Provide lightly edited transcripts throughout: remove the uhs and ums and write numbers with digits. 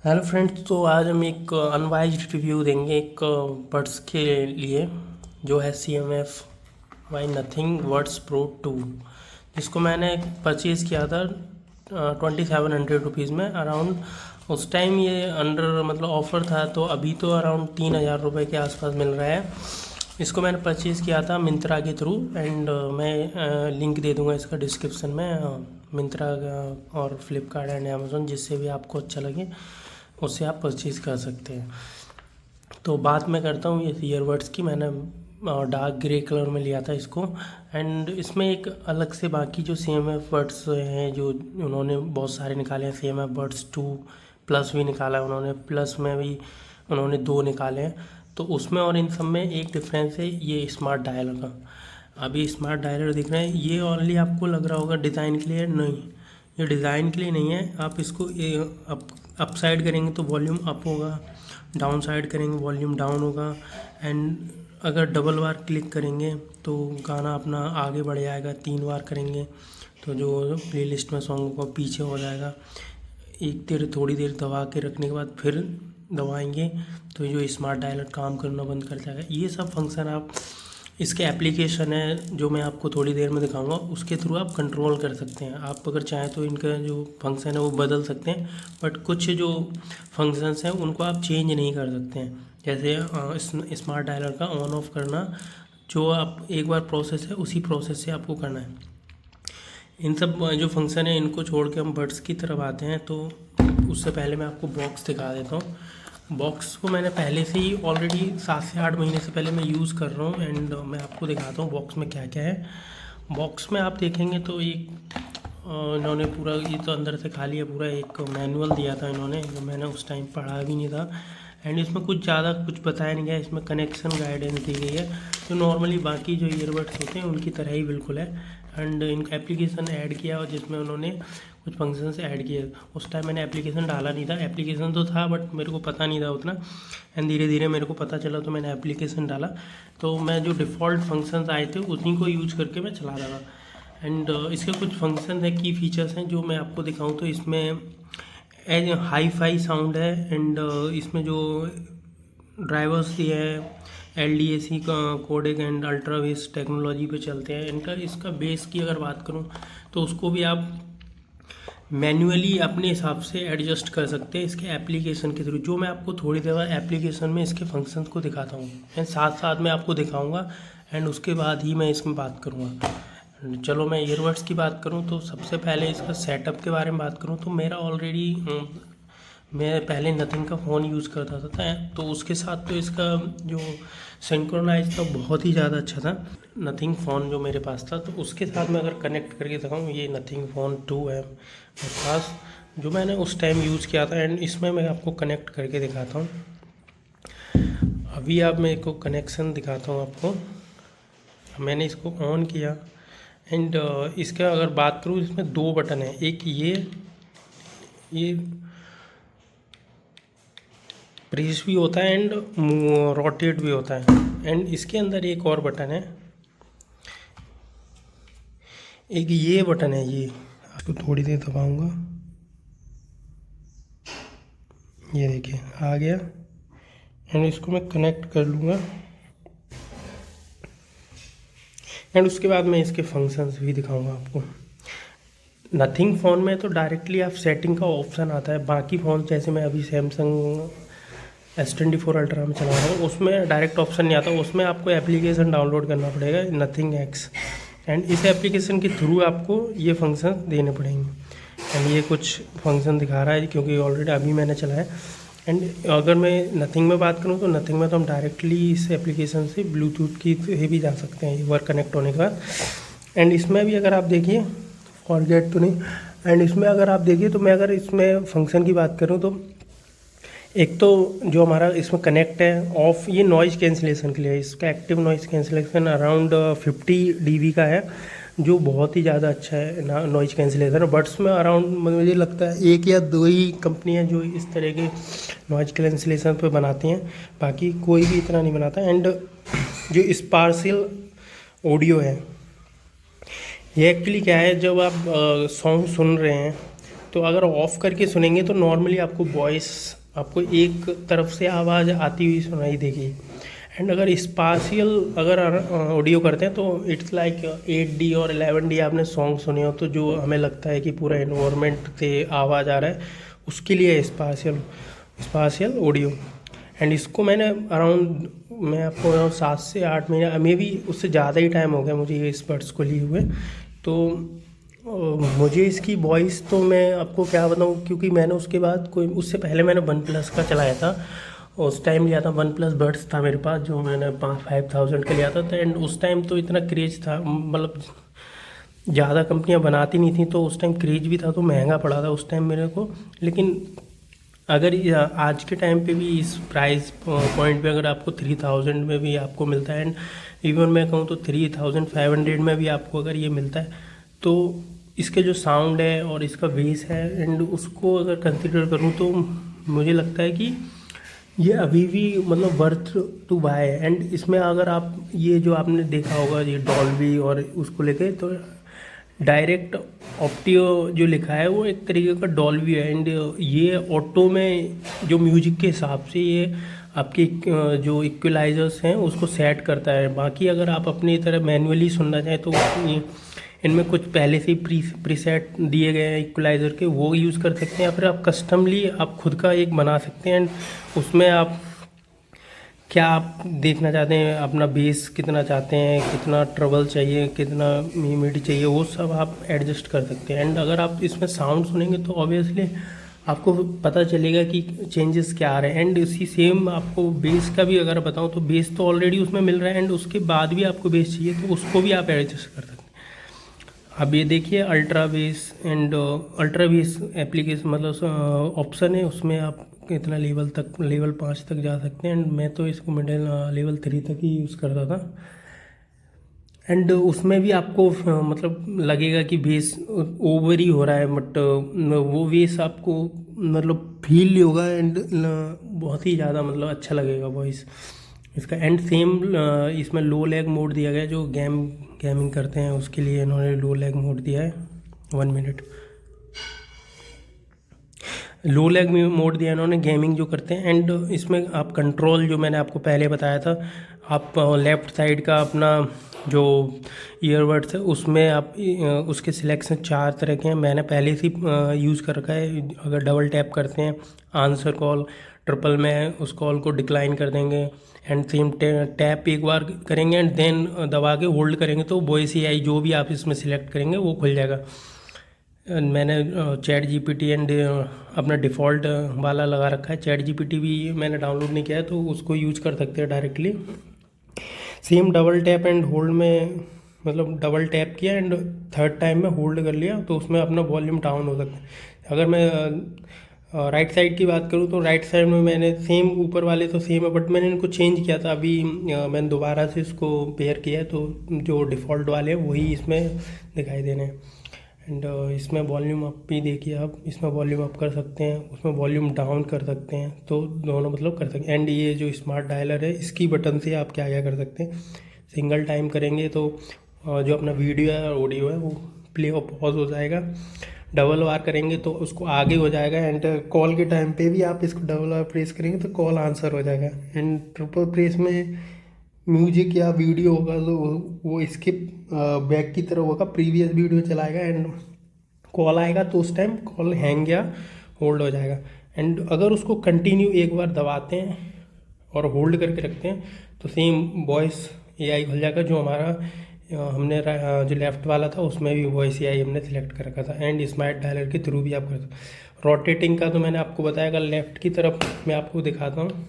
Hello friends, तो आज हम एक अनवाइज रिव्यू देंगे एक बड्स के लिए जो है CMF नथिंग वर्ड्स प्रो 2, जिसको मैंने परचेज़ किया था 2700 रुपीज़ में अराउंड। उस टाइम ये अंडर मतलब ऑफ़र था, तो अभी तो अराउंड 3000 रुपये के आसपास मिल रहा है। इसको मैंने परचेज़ किया था मिंत्रा के थ्रू एंड मैं लिंक दे दूँगा इसका डिस्क्रिप्शन में। मिंत्रा और फ्लिपकार्ट एंड अमेज़न, जिससे भी आपको अच्छा लगे उससे आप परचेज़ कर सकते हैं। तो बात मैं करता हूँ ये ईयरबड्स की। मैंने डार्क ग्रे कलर में लिया था इसको, एंड इसमें एक अलग से बाकी जो CMF बड्स हैं जो उन्होंने बहुत सारे निकाले हैं, CMF बड्स 2 प्लस भी निकाला है उन्होंने, प्लस में भी उन्होंने 2 निकाले हैं। तो उसमें और इन सब में एक डिफरेंस है, ये स्मार्ट डायलर का। अभी स्मार्ट डायलर दिख रहे हैं, ये ओनली आपको लग रहा होगा डिज़ाइन के लिए, नहीं, ये डिज़ाइन के लिए नहीं है। आप इसको अप साइड करेंगे तो वॉल्यूम अप होगा, डाउन साइड करेंगे वॉल्यूम डाउन होगा, एंड अगर डबल बार क्लिक करेंगे तो गाना अपना आगे बढ़ जाएगा। 3 बार करेंगे तो जो प्लेलिस्ट में सॉन्ग को पीछे हो जाएगा। एक देर थोड़ी देर दबा के रखने के बाद फिर दबाएंगे तो जो स्मार्ट डायलर काम करना बंद कर जाएगा। ये सब फंक्शन आप इसके एप्लीकेशन है जो मैं आपको थोड़ी देर में दिखाऊंगा, उसके थ्रू आप कंट्रोल कर सकते हैं। आप अगर चाहें तो इनका जो फंक्शन है वो बदल सकते हैं, बट कुछ जो फंक्शंस हैं उनको आप चेंज नहीं कर सकते हैं। जैसे स्मार्ट डायलर का ऑन ऑफ करना, जो आप एक बार प्रोसेस है उसी प्रोसेस से आपको करना है। इन सब जो फंक्शन है इनको छोड़ के हम बड्स की तरफ आते हैं। तो उससे पहले मैं आपको बॉक्स दिखा देता हूँ। बॉक्स को मैंने पहले से ही ऑलरेडी 7 से 8 महीने से पहले मैं यूज़ कर रहा हूँ, एंड मैं आपको दिखाता हूँ बॉक्स में क्या क्या है। बॉक्स में आप देखेंगे तो एक इन्होंने पूरा, ये तो अंदर से खाली है, पूरा एक मैनुअल दिया था इन्होंने, जो मैंने उस टाइम पढ़ा भी नहीं था। एंड इसमें कुछ ज़्यादा कुछ बताया नहीं गया। इसमें कनेक्शन गाइडेंस दी गई है जो नॉर्मली बाकी जो ईयरबड्स होते हैं उनकी तरह ही बिल्कुल है। एंड इनका एप्लीकेशन ऐड किया और जिसमें उन्होंने कुछ फंक्शंस ऐड किए। उस टाइम मैंने एप्लीकेशन डाला नहीं था, एप्लीकेशन तो था बट मेरे को पता नहीं था उतना, एंड धीरे धीरे मेरे को पता चला तो मैंने एप्लीकेशन डाला। तो मैं जो डिफ़ॉल्ट फंक्शंस आए थे उन्हीं को यूज करके मैं चला रहा था। एंड इसके कुछ फंक्शन है, की फीचर्स हैं जो मैं आपको दिखाऊं तो इसमें हाई फाई साउंड है, एंड इसमें जो ड्राइवर्स दिए हैं LDAC का codec and ultra bass technology पे चलते हैं। इनका इसका बेस की अगर बात करूं तो उसको भी आप मैन्युअली अपने हिसाब से एडजस्ट कर सकते हैं इसके एप्लीकेशन के थ्रू, जो मैं आपको थोड़ी देर बाद एप्लीकेशन में इसके फंक्शंस को दिखाता हूँ। एंड साथ साथ मैं आपको दिखाऊंगा एंड उसके बाद ही मैं इसमें बात करूँगा। चलो मैं ईयरबड्स की बात करूँ तो सबसे पहले इसका सेटअप के बारे में बात करूँ तो मेरा ऑलरेडी, मैं पहले नथिंग का फ़ोन यूज़ करता था, तो उसके साथ तो इसका जो सिंक्रोनाइज था बहुत ही ज़्यादा अच्छा था। नथिंग फ़ोन जो मेरे पास था, तो उसके साथ मैं अगर कनेक्ट करके दिखाऊँ, ये नथिंग फ़ोन 2 है मेरे पास जो मैंने उस टाइम यूज़ किया था, एंड इसमें मैं आपको कनेक्ट करके दिखाता हूँ। अभी आप मेरे को कनेक्शन दिखाता हूँ आपको। मैंने इसको ऑन किया एंड इसका अगर बात करूँ, इसमें 2 बटन है, एक ये प्रेस भी होता है एंड रोटेट भी होता है, एंड इसके अंदर एक और बटन है, एक ये बटन है, ये आपको थोड़ी देर दबाऊंगा, ये देखिए आ गया, एंड इसको मैं कनेक्ट कर लूँगा एंड उसके बाद मैं इसके फंक्शंस भी दिखाऊंगा आपको। नथिंग फ़ोन में तो डायरेक्टली आप सेटिंग का ऑप्शन आता है, बाकी फ़ोन जैसे मैं अभी सैमसंग S24 अल्ट्रा में चला रहा हूँ उसमें डायरेक्ट ऑप्शन नहीं आता, उसमें आपको एप्लीकेशन डाउनलोड करना पड़ेगा नथिंग एक्स, एंड इस एप्लीकेशन के थ्रू आपको ये फंक्शन देने पड़ेंगे। एंड ये कुछ फंक्शन दिखा रहा है क्योंकि ऑलरेडी अभी मैंने चलाया। एंड अगर मैं नथिंग में बात करूँ तो नथिंग में तो हम डायरेक्टली इस एप्लीकेशन से ब्लूटूथ की से भी जा सकते हैं एक बार कनेक्ट होने के बाद। एंड इसमें भी अगर आप देखिए, फॉरगेट तो नहीं, एंड इसमें अगर आप देखिए तो मैं अगर इसमें फंक्शन की बात करूँ तो एक तो जो हमारा इसमें कनेक्ट है ऑफ, ये नॉइज़ कैंसिलेशन के लिए, इसका active noise cancellation around 50 dB का है, जो बहुत ही ज़्यादा अच्छा है नॉइज़ कैंसिलेशन। बड्स में अराउंड मुझे लगता है 1 या 2 ही कंपनी है जो इस तरह के नॉइज़ कैंसिलेशन पे बनाती हैं, बाकी कोई भी इतना नहीं बनाता। एंड जो स्पार्शियल ऑडियो है, ये एक्चुअली क्या है, जब आप सॉन्ग सुन रहे हैं तो अगर ऑफ़ करके सुनेंगे तो नॉर्मली आपको वॉइस आपको एक तरफ से आवाज़ आती हुई सुनाई देगी। एंड अगर स्पाशियल अगर ऑडियो करते हैं तो इट्स लाइक 8D और 11D आपने सॉन्ग सुने हो तो जो हमें लगता है कि पूरा इन्वायरमेंट से आवाज़ आ रहा है, उसके लिए स्पाशियल ऑडियो। एंड इसको मैंने अराउंड मैं आपको अराउंड 7 से 8 महीने मे भी उससे ज़्यादा ही टाइम हो गया मुझे ये स्पर्ट्स को लिए हुए। तो मुझे इसकी वॉइस तो मैं आपको क्या बताऊँ, क्योंकि मैंने उसके बाद कोई उससे पहले मैंने वन प्लस का चलाया था। उस टाइम लिया था वन प्लस बड्स था मेरे पास, जो मैंने 5,000 का लिया था। तो एंड उस टाइम तो इतना क्रेज था, मतलब ज़्यादा कंपनियां बनाती नहीं थी, तो उस टाइम क्रेज भी था, तो महंगा पड़ा था उस टाइम मेरे को। लेकिन अगर आज के टाइम पे भी इस प्राइस पॉइंट पे अगर आपको 3,000 में भी आपको मिलता है, एंड इवन मैं कहूँ तो 3,500 में भी आपको अगर ये मिलता है, तो इसके जो साउंड है और इसका बेस है एंड उसको अगर कंसिडर करूँ तो मुझे लगता है कि ये अभी भी मतलब वर्थ टू बाय है। एंड इसमें अगर आप ये जो आपने देखा होगा ये डॉल्बी और उसको लेके, तो डायरेक्ट ऑप्टियो जो लिखा है वो एक तरीके का डॉल्बी है। एंड ये ऑटो में जो म्यूजिक के हिसाब से ये आपके जो इक्वलाइजर्स हैं उसको सेट करता है। बाकी अगर आप अपनी तरह मैन्युअली सुनना चाहें तो इनमें कुछ पहले से ही प्रीसेट दिए गए हैं इक्वलाइज़र के, वो यूज़ कर सकते हैं, या फिर आप कस्टमली आप खुद का एक बना सकते हैं। एंड उसमें आप क्या आप देखना चाहते हैं, अपना बेस कितना चाहते हैं, कितना ट्रबल चाहिए, कितना मिड चाहिए, वो सब आप एडजस्ट कर सकते हैं। एंड अगर आप इसमें साउंड सुनेंगे तो ऑब्वियसली आपको पता चलेगा कि चेंजेस क्या आ रहे हैं। एंड इसी सेम आपको बेस का भी अगर बताऊं तो बेस तो ऑलरेडी उसमें मिल रहा है, एंड उसके बाद भी आपको बेस चाहिए तो उसको भी आप एडजस्ट कर सकते हैं। अब ये देखिए ultra base and ultra base application मतलब ऑप्शन है, उसमें आप कितना लेवल 5 तक जा सकते हैं। एंड मैं तो इसको मिडिल लेवल 3 तक ही यूज़ करता था। एंड उसमें भी आपको मतलब लगेगा कि बेस ओवर ही हो रहा है, बट वो बेस आपको मतलब फील नहीं होगा। एंड बहुत ही ज़्यादा मतलब अच्छा लगेगा वॉइस इसका। एंड सेम इसमें लो लैग मोड दिया गया है, जो गेमिंग करते हैं उसके लिए इन्होंने लो लैग मोड दिया है। 1 मिनट लो लैग मोड दिया इन्होंने गेमिंग जो करते हैं। एंड इसमें आप कंट्रोल जो मैंने आपको पहले बताया था, आप लेफ़्ट साइड का अपना जो ईयरबड्स है उसमें आप उसके सिलेक्शन 4 तरह के हैं। मैंने पहले से यूज़ कर रखा है। अगर डबल टैप करते हैं आंसर कॉल, ट्रिपल में उस कॉल को डिक्लाइन कर देंगे। एंड सेम टैप एक बार करेंगे एंड देन दबा के होल्ड करेंगे तो वॉइस AI जो भी आप इसमें सिलेक्ट करेंगे वो खुल जाएगा। मैंने चैट GPT एंड अपना डिफ़ॉल्ट वाला लगा रखा है। चैट GPT भी मैंने डाउनलोड नहीं किया है, तो उसको यूज कर सकते हैं directly. Same double tap and hold में, मतलब डबल टैप किया एंड थर्ड टाइम में होल्ड कर लिया तो उसमें अपना वॉल्यूम डाउन हो सकता है। अगर मैं राइट साइड की बात करूँ तो राइट साइड में मैंने सेम ऊपर वाले तो सेम है, बट मैंने इनको चेंज किया था अभी। मैंने दोबारा से इसको पेयर किया है, तो जो डिफ़ॉल्ट वाले हैं वही इसमें दिखाई दे रहे हैं। एंड इसमें वॉल्यूम अप भी देखिए, आप इसमें वॉल्यूम अप कर सकते हैं, उसमें वॉल्यूम डाउन कर सकते हैं, तो दोनों मतलब कर सकते हैं। एंड ये जो स्मार्ट डायलर है इसकी बटन से आप क्या क्या कर सकते हैं, सिंगल टाइम करेंगे तो जो अपना वीडियो है और ऑडियो है वो प्ले और पॉज हो जाएगा। डबल बार करेंगे तो उसको आगे हो जाएगा। एंड कॉल के टाइम पे भी आप इसको डबल बार प्रेस करेंगे तो कॉल आंसर हो जाएगा। एंड ट्रिपल प्रेस में म्यूजिक या वीडियो होगा तो वो इसके बैक की तरफ होगा, प्रीवियस वीडियो चलाएगा एंड कॉल आएगा तो उस टाइम कॉल हैंग या होल्ड हो जाएगा। एंड अगर उसको कंटिन्यू एक बार दबाते हैं और होल्ड करके रखते हैं तो सेम वॉइस AI खुल जाएगा। जो हमारा हमने जो लेफ़्ट वाला था उसमें भी वॉइस AI हमने सेलेक्ट कर रखा था। एंड स्मार्ट डायलर के थ्रू भी आप कर सकते। रोटेटिंग का तो मैंने आपको बताया, अगर लेफ़्ट की तरफ मैं आपको दिखाता हूँ,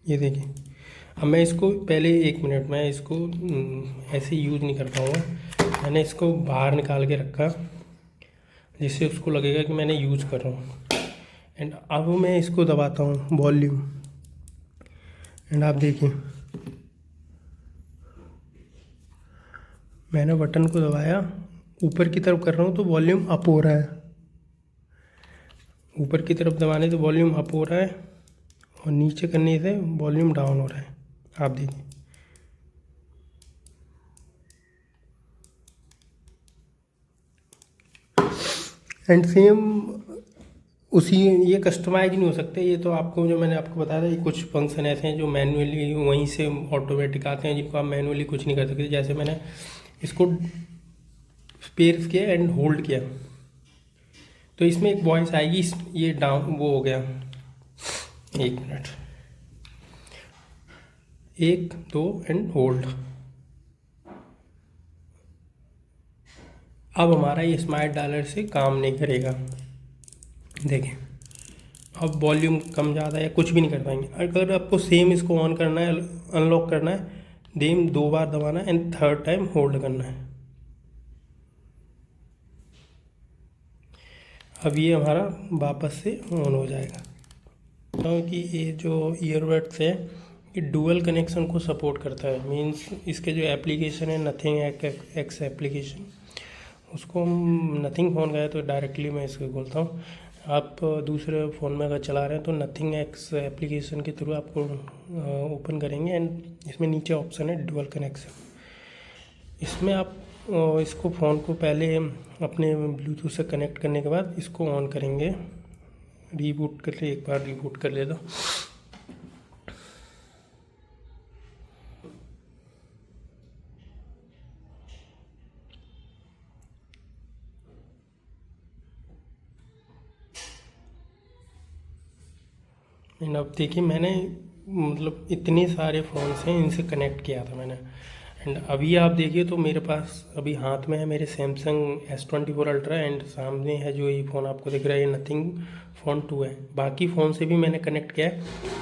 ये देखिए। अब मैं इसको पहले 1 मिनट में इसको ऐसे यूज़ नहीं कर पाऊँगा। मैंने इसको बाहर निकाल के रखा जिससे उसको लगेगा कि मैंने यूज़ कर रहा हूँ। एंड अब मैं इसको दबाता हूँ वॉल्यूम, एंड आप देखिए मैंने बटन को दबाया, ऊपर की तरफ कर रहा हूँ तो वॉल्यूम अप हो रहा है, ऊपर की तरफ दबाने से वॉल्यूम अप हो रहा है और नीचे करने से वॉल्यूम डाउन हो रहा है। आप देखिए एंड सेम उसी ये कस्टमाइज नहीं हो सकते। ये तो आपको जो मैंने आपको बताया था, ये कुछ फंक्शन ऐसे हैं जो मैनुअली वहीं से ऑटोमेटिक आते हैं, जिनको आप मैनुअली कुछ नहीं कर सकते। जैसे मैंने इसको स्पेस किया एंड होल्ड किया तो इसमें एक वॉइस आएगी, ये डाउन वो हो गया। एक मिनट, 1 2 एंड होल्ड। अब हमारा ये स्मार्ट डायलर से काम नहीं करेगा। देखें, अब वॉल्यूम कम ज़्यादा या कुछ भी नहीं कर पाएंगे। अगर आपको सेम इसको ऑन करना है, अनलॉक करना है, देन 2 बार दबाना है एंड थर्ड टाइम होल्ड करना है। अब ये हमारा वापस से ऑन हो जाएगा। क्योंकि ये जो ईयरबड्स है ये डुअल कनेक्शन को सपोर्ट करता है। मींस इसके जो एप्लीकेशन है नथिंग एक्स एप्लीकेशन, उसको हम नथिंग फ़ोन का है तो डायरेक्टली मैं इसको बोलता हूँ। आप दूसरे फ़ोन में अगर चला रहे हैं तो नथिंग एक्स एप्लीकेशन के थ्रू आपको ओपन करेंगे एंड इसमें नीचे ऑप्शन है डुअल कनेक्शन। इसमें आप इसको फ़ोन को पहले अपने ब्लूटूथ से कनेक्ट करने के बाद इसको ऑन करेंगे। रीबूट कर ले, एक बार रीबूट कर ले दो। एंड अब देखिए, मैंने मतलब इतने सारे फ़ोन्स हैं, इनसे कनेक्ट किया था मैंने। एंड अभी आप देखिए तो मेरे पास अभी हाथ में है मेरे सैमसंग S24 अल्ट्रा एंड सामने है जो ये फ़ोन आपको दिख रहा है, ये नथिंग फ़ोन 2 है। बाकी फ़ोन से भी मैंने कनेक्ट किया है।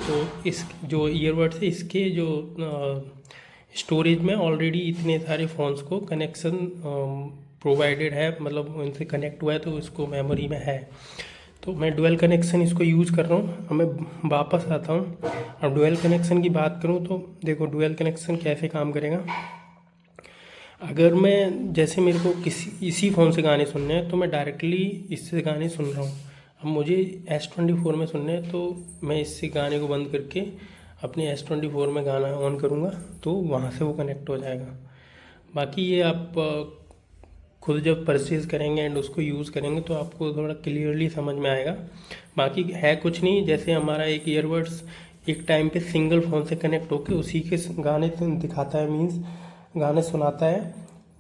तो इस जो ईयरबड्स है इसके जो स्टोरेज में ऑलरेडी इतने सारे फ़ोन्स को कनेक्शन प्रोवाइडेड है, मतलब इनसे कनेक्ट हुआ है तो इसको मेमोरी में है। तो मैं डुअल कनेक्शन इसको यूज़ कर रहा हूँ। अब मैं वापस आता हूँ। अब डुअल कनेक्शन की बात करूँ तो देखो डुअल कनेक्शन कैसे काम करेगा। अगर मैं जैसे मेरे को इसी फ़ोन से गाने सुनने हैं तो मैं डायरेक्टली इससे गाने सुन रहा हूँ। अब मुझे S24 में सुनने हैं तो मैं इससे गाने को बंद करके अपने S24 में गाना ऑन करूँगा तो वहाँ से वो कनेक्ट हो जाएगा। बाकी ये आप खुद जब परचेज़ करेंगे एंड उसको यूज़ करेंगे तो आपको थोड़ा क्लियरली समझ में आएगा। बाकी है कुछ नहीं, जैसे हमारा एक ईयरबड्स एक टाइम पे सिंगल फ़ोन से कनेक्ट होकर उसी के गाने दिखाता है, मीन्स गाने सुनाता है।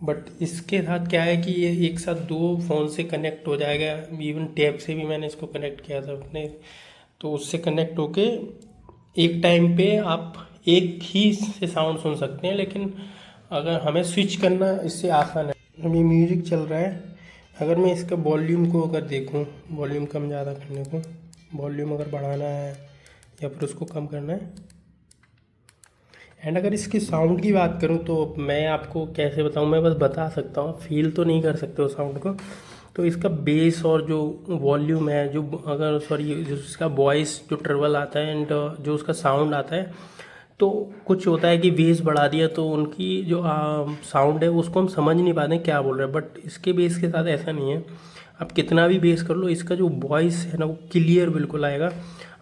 बट इसके साथ क्या है कि ये एक साथ 2 फ़ोन से कनेक्ट हो जाएगा। इवन टैब से भी मैंने इसको कनेक्ट किया था अपने, तो उससे कनेक्ट होके एक टाइम पे आप एक ही से साउंड सुन सकते हैं। लेकिन अगर हमें स्विच करना इससे आसान है। अभी म्यूज़िक चल रहा है, अगर मैं इसका वॉल्यूम को अगर देखूं, वॉल्यूम कम ज़्यादा करने को, वॉल्यूम अगर बढ़ाना है या फिर उसको कम करना है। एंड अगर इसकी साउंड की बात करूं तो मैं आपको कैसे बताऊं, मैं बस बता सकता हूं, फील तो नहीं कर सकते हो साउंड को। तो इसका बेस और जो वॉल्यूम है, जो अगर सॉरी जो इसका वॉइस जो ट्रेवल आता है एंड जो उसका साउंड आता है, तो कुछ होता है कि बेस बढ़ा दिया तो उनकी जो साउंड है उसको हम समझ नहीं पाते क्या बोल रहे हैं। बट इसके बेस के साथ ऐसा नहीं है, आप कितना भी बेस कर लो, इसका जो वॉइस है ना वो क्लियर बिल्कुल आएगा।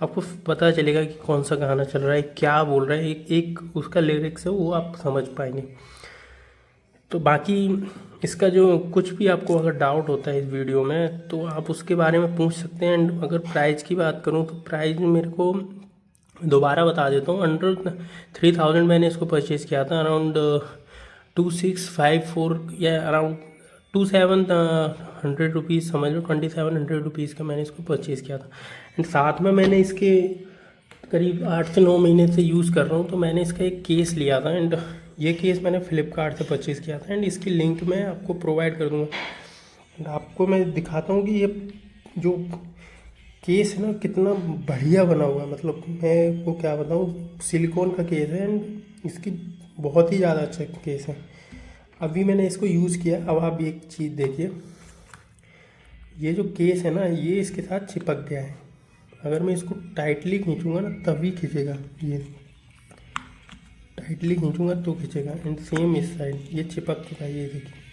आपको पता चलेगा कि कौन सा गाना चल रहा है, क्या बोल रहा है, एक उसका लिरिक्स है वो आप समझ पाएंगे। तो बाकी इसका जो कुछ भी आपको अगर डाउट होता है इस वीडियो में तो आप उसके बारे में पूछ सकते हैं। एंड अगर प्राइस की बात करूँ तो प्राइस मेरे को दोबारा बता देता हूँ, अंडर 3000 मैंने इसको परचेज़ किया था। अराउंड 2654 या अराउंड 2700 रुपीज़ समझ लो, 2700 रुपीज़ का मैंने इसको परचेज़ किया था। एंड साथ में मैंने इसके करीब 8 से 9 महीने से यूज़ कर रहा हूँ, तो मैंने इसका एक केस लिया था। एंड ये केस मैंने फ्लिपकार्ट से परचेज़ किया था एंड इसकी लिंक मैं आपको प्रोवाइड कर दूँगा। एंड आपको मैं दिखाता हूँ कि ये जो केस है ना कितना बढ़िया बना हुआ है। मतलब मैं वो क्या बताऊँ, सिलिकॉन का केस है एंड इसकी बहुत ही ज़्यादा अच्छा केस है। अभी मैंने इसको यूज़ किया। अब आप एक चीज़ देखिए, ये जो केस है ना ये इसके साथ चिपक गया है। अगर मैं इसको टाइटली खींचूंगा ना तभी खींचेगा, ये टाइटली खींचूंगा तो खींचेगा। एंड सेम इस साइड ये चिपक चुका है, ये देखिए।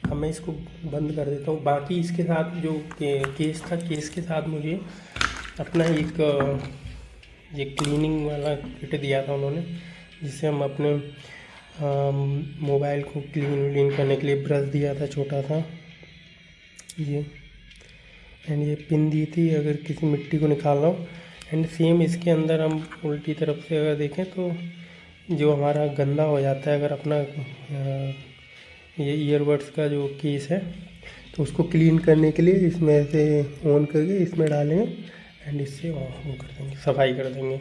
अब मैं इसको बंद कर देता हूँ। बाकी इसके साथ जो केस था, केस के साथ मुझे अपना एक ये क्लीनिंग वाला किट दिया था उन्होंने, जिससे हम अपने मोबाइल को क्लीन करने के लिए ब्रश दिया था छोटा सा। ये एंड ये पिन दी थी अगर किसी मिट्टी को निकाल रहा हूँ। एंड सेम इसके अंदर हम उल्टी तरफ से अगर देखें तो जो हमारा गंदा हो जाता है अगर अपना ये ईयरबड्स का जो केस है तो उसको क्लीन करने के लिए इसमें से ऑन करके इसमें डालेंगे एंड इससे ऑफ कर देंगे, सफाई कर देंगे।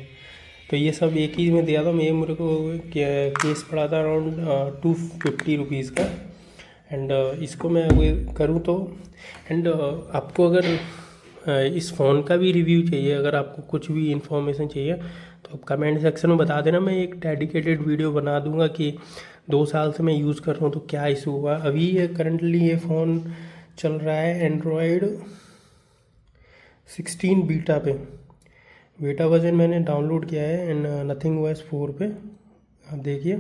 तो ये सब एक ही में दिया था। ये मेरे को केस पड़ा था अराउंड 250 रुपीज़ का। एंड इसको मैं वो करूँ तो एंड आपको अगर इस फ़ोन का भी रिव्यू चाहिए, अगर आपको कुछ भी इंफॉर्मेशन चाहिए तो आप कमेंट सेक्शन में बता देना। मैं एक डेडिकेटेड वीडियो बना दूंगा कि 2 साल से मैं यूज़ कर रहा हूँ तो क्या इशू हुआ। अभी ये करंटली ये फ़ोन चल रहा है एंड्रॉयड 16 बीटा पे। बीटा वर्जन मैंने डाउनलोड किया है एंड नथिंग OS 4 पे। आप देखिए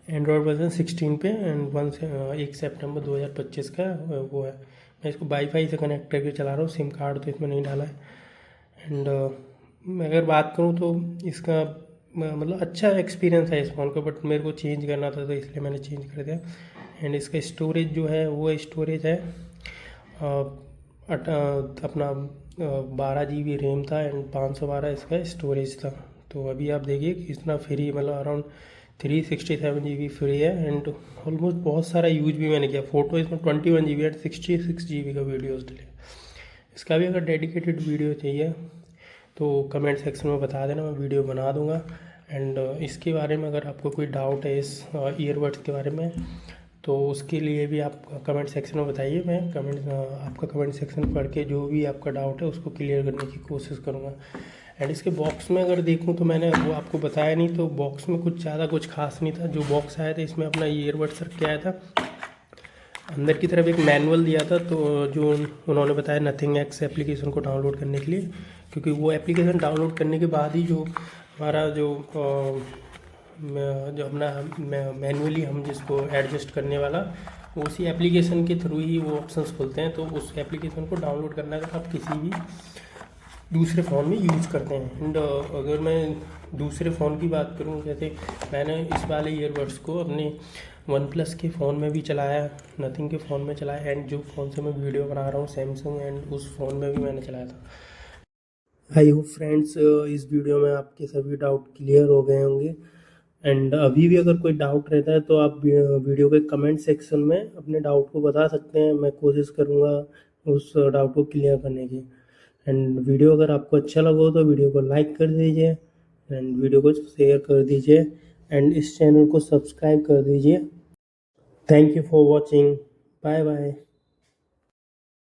एंड्रॉयड वर्जन 16 पे एंड 1 सितंबर 2025 का वो है। मैं इसको वाईफाई से कनेक्ट करके चला रहा हूँ, सिम कार्ड तो इसमें नहीं डाला है। एंड मैं अगर बात करूँ तो इसका मतलब अच्छा एक्सपीरियंस है इस फ़ोन का, बट मेरे को चेंज करना था तो इसलिए मैंने चेंज कर दिया। एंड इसका स्टोरेज जो है वो स्टोरेज है अपना 12 GB रैम था एंड 512 इसका स्टोरेज था। तो अभी आप देखिए कि इतना फ्री मतलब अराउंड 367 GB फ्री है एंड ऑलमोस्ट बहुत सारा यूज भी मैंने किया। फ़ोटो इसमें 21 GB एंड 66 GB का वीडियोस डले। इसका भी अगर डेडिकेटेड वीडियो चाहिए तो कमेंट सेक्शन में बता देना, मैं वीडियो बना दूंगा। एंड इसके बारे में अगर आपको कोई डाउट है इस ईयरबड्स के बारे में तो उसके लिए भी आप कमेंट सेक्शन में बताइए। मैं आपका कमेंट सेक्शन पढ़ के जो भी आपका डाउट है उसको क्लियर करने की कोशिश करूँगा। एंड इसके बॉक्स में अगर देखूँ तो मैंने वो आपको बताया नहीं, तो बॉक्स में कुछ ज़्यादा कुछ खास नहीं था। जो बॉक्स आया था इसमें अपना ईयरबड्स रख के आया था। अंदर की तरफ एक मैनुअल दिया था तो जो उन्होंने बताया नथिंग एक्स एप्लीकेशन को डाउनलोड करने के लिए, क्योंकि वो एप्लीकेशन डाउनलोड करने के बाद ही जो हमारा जो अपना मैनुअली हम जिसको एडजस्ट करने वाला उसी एप्लीकेशन के थ्रू ही वो ऑप्शंस खुलते हैं। तो उस एप्लीकेशन को डाउनलोड करना अगर आप किसी भी दूसरे फ़ोन में यूज़ करते हैं। एंड अगर मैं दूसरे फ़ोन की बात करूं, जैसे मैंने इस वाले ईयरबड्स को अपने OnePlus के फ़ोन में भी चलाया, नथिंग के फ़ोन में चलाया एंड जो फ़ोन से मैं वीडियो बना रहा हूँ सैमसंग एंड उस फ़ोन में भी मैंने चलाया था। आई होप फ्रेंड्स इस वीडियो में आपके सभी डाउट क्लियर हो गए होंगे। एंड अभी भी अगर कोई डाउट रहता है तो आप वीडियो के कमेंट सेक्शन में अपने डाउट को बता सकते हैं। मैं कोशिश करूँगा उस डाउट को क्लियर करने की। एंड वीडियो अगर आपको अच्छा लगा हो तो वीडियो को लाइक कर दीजिए एंड वीडियो को शेयर कर दीजिए एंड इस चैनल को सब्सक्राइब कर दीजिए। Thank you for watching. Bye bye.